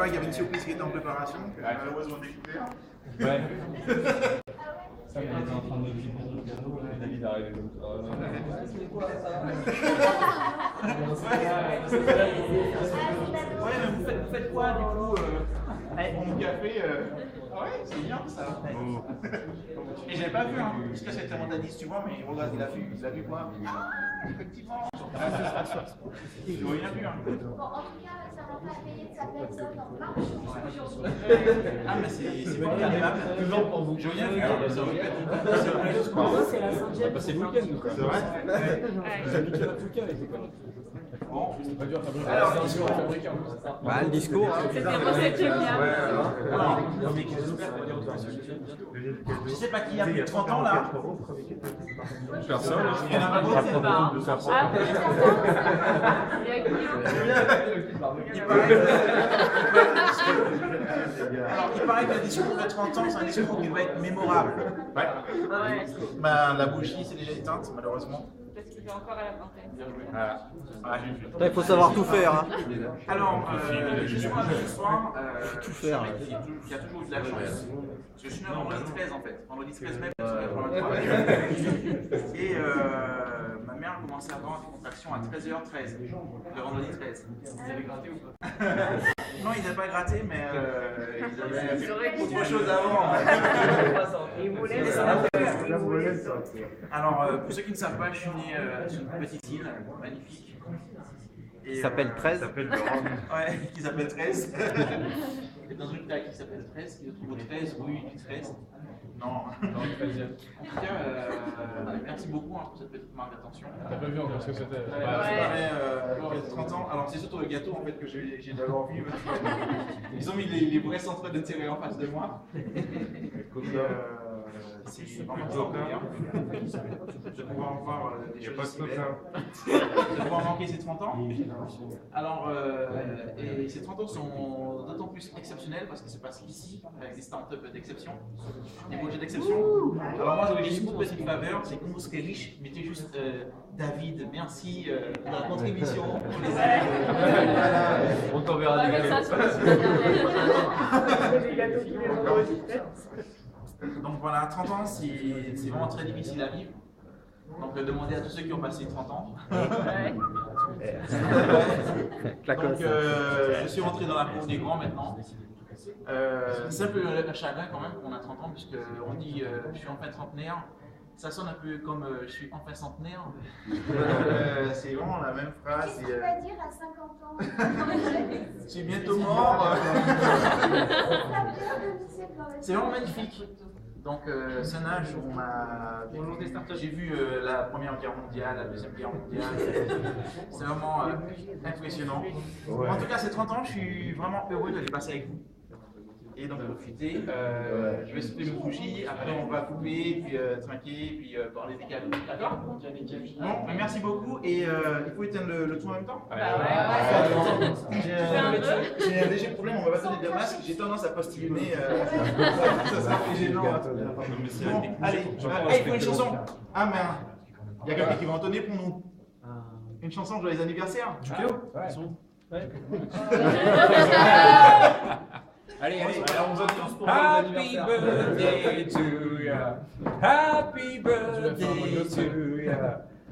pas qu'il y avait une surprise qui était en préparation, que j'ai malheureusement découvert. Ouais. Ça, on était en train de filmer notre piano, et David est arrivé. Ouais, mais vous faites quoi du coup pour mon café Ah ouais, c'est bien ça. Et j'avais pas vu, hein, parce que c'était montaniste, tu vois, mais regarde, il a vu quoi effectivement. Il n'a rien vu. Hein. Bon, en tout cas, ça va pas payer de sa personne en marche. Ah, mais c'est pas agréable. Toujours pour vous. J'ai rien vu. C'est la Saint-Jean. C'est le week-end, nous. C'est vrai. J'ai habitué à tout cas avec les conneries. Bon, c'est pas dur à fabriquer. Alors, le discours. C'était bien. Je sais pas qui a plus de 30 ans là. Personne. Il y en a pas beaucoup. Il y a Guillaume. Alors, il paraît que le discours de 30 ans, c'est un discours qui va être mémorable. Ouais. Ben, la bougie s'est déjà éteinte, malheureusement. Parce qu'il est encore à la vingtaine. Il faut savoir tout faire. Hein. Alors, justement, ce soir, Tout faire. qui a toujours eu de la chance. Parce que je suis né vendredi 13 en fait. Vendredi 13 mai 1983. Et ma mère a commencé à avoir des contractions à 13h13, le vendredi 13. Vous avez gratté ou pas? Non, ils n'avaient pas gratté, mais ils avaient fait autre chose avant. Alors, pour ceux qui ne savent pas, je suis né sur une petite île magnifique. Qui s'appelle 13. Ouais, qui s'appelle 13. Et dans une plaque qui s'appelle 13, qui se trouve au 13 rue du 13. Non, dans le 13e. En tout cas, merci beaucoup pour cette petite marque d'attention. T'as pas vu encore ce que c'était? Ouais, 30 ans. Alors, c'est surtout le gâteau en fait que j'ai d'abord vu. Ils ont mis les vrais centres de terrain en face de moi. C'est vraiment bien de pouvoir voir des choses si belles, de pouvoir manquer ces 30 ans. Alors, et ces 30 ans sont d'autant plus exceptionnels parce que se passe ici avec des startups d'exception, des projets d'exception. Alors moi j'avais juste une petite faveur, c'est que vous serez riche, mettez juste David, merci pour la contribution. On t'enverra des gâteaux. Donc voilà, 30 ans, c'est vraiment très difficile à vivre. Donc demandez à tous ceux qui ont passé 30 ans. Donc je suis rentré dans la cour des grands maintenant. C'est un peu un chagrin quand même qu'on a 30 ans, puisqu'on dit je suis enfin trentenaire. Ça sonne un peu comme je suis enfin centenaire. C'est vraiment la même phrase. Qu'est-ce que tu vas dire à 50 ans? Je suis bientôt mort. C'est vraiment magnifique. Donc c'est un âge où j'ai vu la Première Guerre mondiale, la Deuxième Guerre mondiale. C'est vraiment impressionnant. En tout cas, ces 30 ans, je suis vraiment heureux de les passer avec vous. Et donc profiter, je vais souffler mes bougies, après on va couper, puis trinquer, puis parler des cadeaux. D'accord? Bon, merci beaucoup. Et il faut éteindre le tout en même temps? J'ai un léger problème, on va pas donner de masque, j'ai tendance à postillonner. Ça sera plus gênant. Bon, allez, il faut une chanson. Ah merde, il y a quelqu'un qui va entonner pour nous. Une chanson pour les anniversaires? Ouais. Allez, Alors on vote tous pour Happy birthday to you. Happy birthday to you.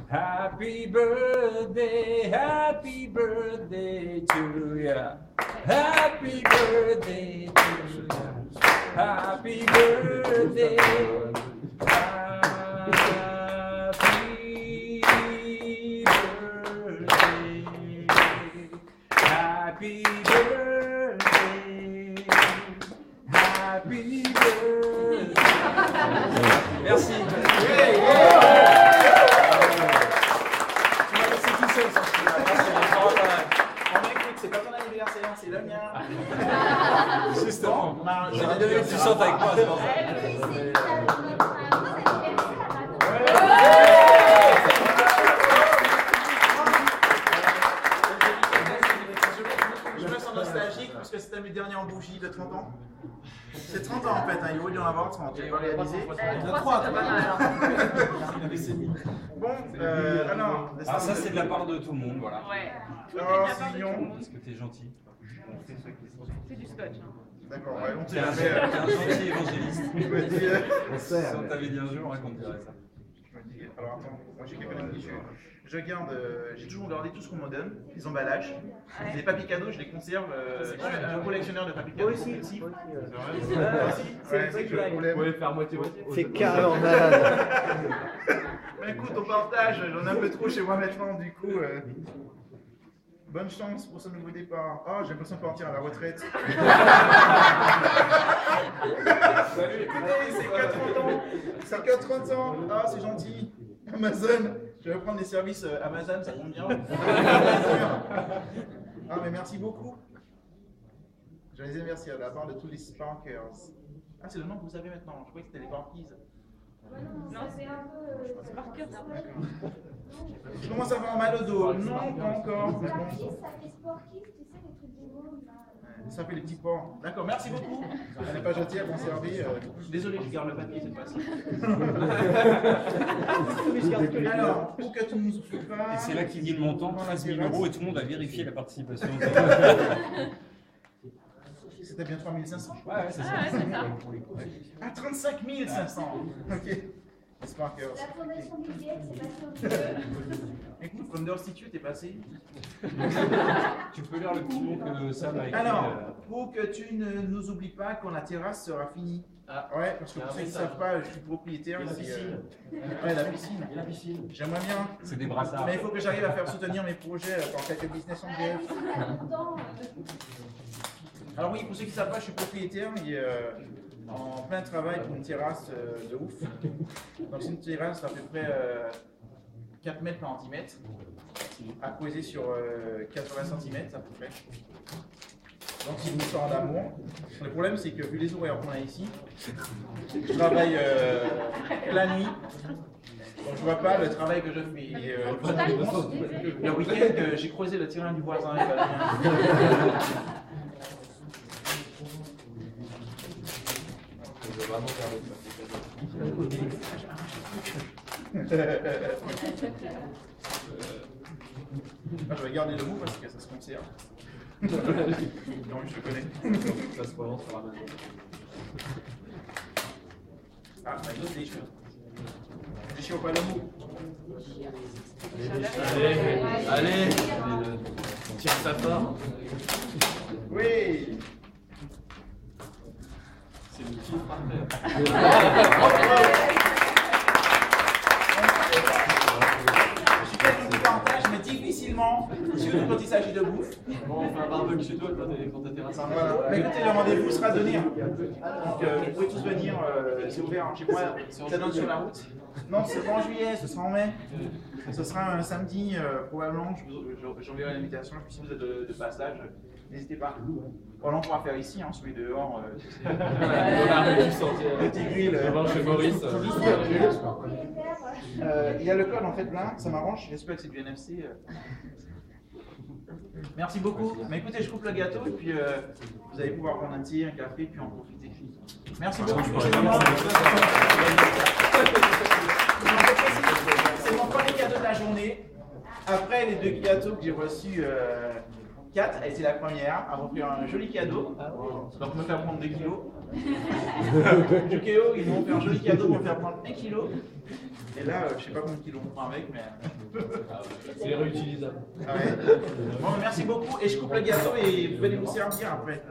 Happy birthday to you. Happy birthday to you. Happy birthday. Happy birthday. Happy birthday. Merci. C'est tout seul, ça. C'est pas ton anniversaire, c'est le mien. Justement. J'ai donné Tu chantes avec moi, c'est pour ça. Je me sens nostalgique parce que c'était mes dernières bougies de 30 ans. C'est 30 ans en fait, il aurait dû en avoir 30, je l'ai pas réalisé. Il y en a 3, t'as pas mal. Bon, alors. Alors ça c'est de la part de tout le monde, voilà. Ouais. Oh, c'est mignon. Parce que t'es gentil. C'est du scotch. Hein. D'accord, ouais, on T'es sait un jamais. gentil évangéliste. Je me dis, Si on t'avait dit un jour, on raconterait ça. alors attends, moi j'ai quelqu'un qui je garde, j'ai toujours gardé tout ce qu'on me donne, les emballages, les papiers cadeaux, je les conserve. Je suis un collectionneur de papiers cadeaux. Aussi. C'est vrai. Ouais, c'est que le problème. faire moitié-moitié. C'est carrément malade. Mais écoute, on partage, j'en ai un peu trop chez moi maintenant, du coup. Bonne chance pour ce nouveau départ. Oh, j'ai l'impression de partir à la retraite. Salut, écoutez, c'est que 30 ans. Ah, c'est gentil. Amazon, je vais prendre les services Amazon, ça tombe bien. Ah, mais merci beaucoup. Je les remercie de la part de tous les Sparkers. Ah, c'est le nom que vous avez maintenant. Je croyais que c'était les Barkies. Non, c'est un peu. C'est par cœur. Je commence à avoir mal au dos. Non, pas encore. Ça fait sportif, tu sais, les trucs du monde. Ça fait les petits porcs. D'accord, merci beaucoup. On n'est pas jeté à conserver. Désolé, je garde le papier cette fois-ci. Alors, pour que tu ne nous souffles pas. Et c'est là qu'il dit le montant, 13 000 € et tout le monde a vérifié la participation. C'était bien 3 500. Ouais, c'est ça. Ah, 35 500. Ok. J'espère que. La fondation Bill Gates, c'est passé au Écoute, from the Institute est passé. Tu peux lire le petit mot que Sam a écrit. Alors, pour que tu ne nous oublies pas quand la terrasse sera finie. Ah, ouais, parce que pour ceux qui ne savent pas, je suis propriétaire ici. Ouais, la piscine. J'aimerais bien. C'est des brassards. Mais il faut que j'arrive à faire soutenir mes projets dans quelques business angels. Alors oui, pour ceux qui ne savent pas, je suis propriétaire et en plein travail pour une terrasse de ouf. Donc c'est une terrasse à peu près 4 mètres par 10 mètres, à poser sur 80 cm à peu près. Donc c'est une histoire d'amour. Le problème c'est que vu les horaires qu'on a ici, je travaille la nuit. Donc je vois pas le travail que je fais. Et, le week-end, j'ai creusé le terrain du voisin. Et voilà. Je vais garder le mot parce que ça se conserve. Non, je le connais. Ça se prononce sur la main. Ah, ma gueule déchire. Déchire pas le mot. Allez, tire ça fort. Oui. C'est le kiff parfait. Je suis quelqu'un qui partage, mais difficilement, surtout quand il s'agit de bouffe. Bon, on fait un barbecue chez toi quand t'es terrasse. Voilà. Mais écoutez, le rendez-vous sera donné. Donc, vous pouvez tous venir, c'est ouvert chez moi, ça donne sur la route. Non, ce sera en juillet, ce sera en mai. Ce sera un samedi, probablement. J'enverrai l'invitation. Puis si vous êtes de passage, n'hésitez pas. Bon, on pourra faire ici, hein, celui dehors. Le petit grill. Chez Maurice. Il y a le code en fait là, ça m'arrange. J'espère que c'est du NFC. Merci beaucoup. Mais écoutez, je coupe le gâteau et puis vous allez pouvoir prendre un thé, un café, puis en profiter. Merci beaucoup. C'est mon premier cadeau de la journée. Après les 2 gâteaux que j'ai reçus, 4, et c'est la première, à m'offrir un joli cadeau. Donc me faire prendre 2 kilos. Jukeo, ils m'ont fait un joli cadeau pour me faire prendre 1 kilo. Et là, je sais pas combien de kilos on prend avec, mais. C'est réutilisable. Ah ouais. Bon, merci beaucoup. Et je coupe le gâteau et vous allez vous servir après.